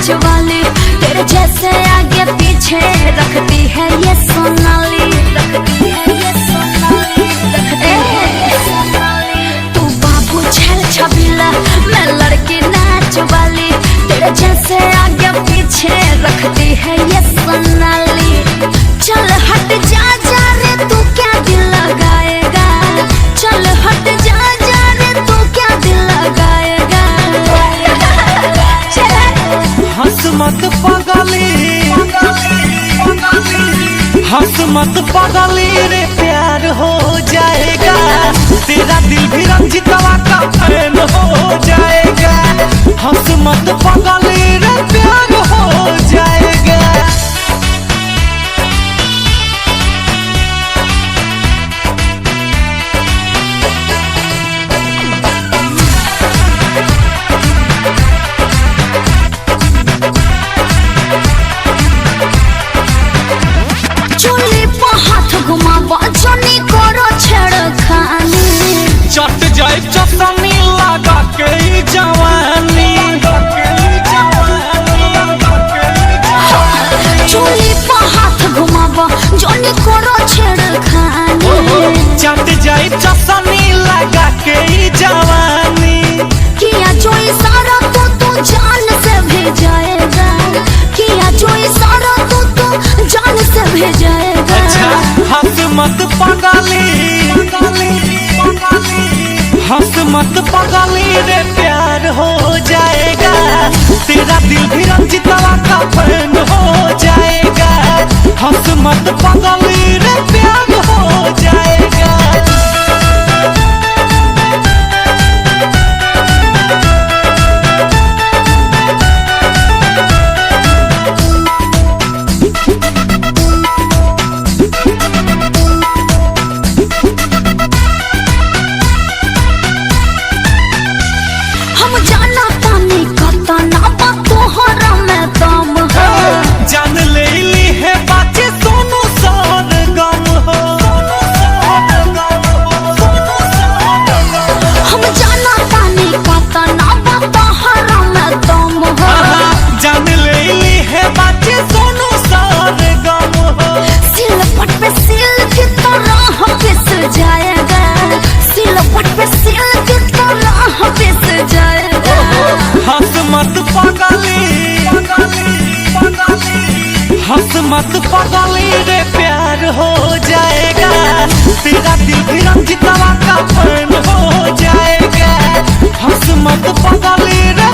नाच वाली, तेरे जैसे आगे पीछे रखती है ये सोनाली, रखती है ये सोनाली, रखती है ये सोनाली। तू बाबू छल छबीला, मैं लड़की नाच वाली, तेरे जैसे आगे पीछे रखती है ये सोनाली। चल हट जा जा रे तू क्या दिल लगाएगा, चल हट जा जा रे तू क्या दिल लगाएगा। हंस मत पगली, हंस मत पगली रे प्यार हो जाएगा, तेरा दिल भी रंजितवा का फैन हो जाएगा। हंस मत पगली रे प्यार हो जाएगा। चोली पर हाथ घुमावा जनी करो छेड़खानी, चट जाए चटनी लगा के जवानी। चोली पर हाथ घुमावा जनी करो छेड़खानी, चट जाए चटनी लगा के जवानी। किया जो इशारा तू जान से भेजाएगा, किया जो इशारा तू जान से भेजाएगा। अच्छा हंस मत पगली, हंस मत पगली रे प्यार हो जाएगा, तेरा दिल भी रंजितवा का फैन हो जाएगा। हंस मत पगली रे प्यार हो जाएगा। हम जाना तानी कता ना बा तोहरा में दम है, जान ले ली है बातें सोनू सार गम हो। हम जाना तानी कता ना बा तोहरा में दम है, जान ले ली है बातें सोनू सार गम हो। सिलपट पे सिल की तरह पिस जाएगा, सिलपट पे सिल की तरह पिस जाएगा। हंस मत पगली, हंस मत पगली रे प्यार हो जाएगा, तेरा दिल भी रंजितवा का फैन हो जाएगा। हंस मत पगली रे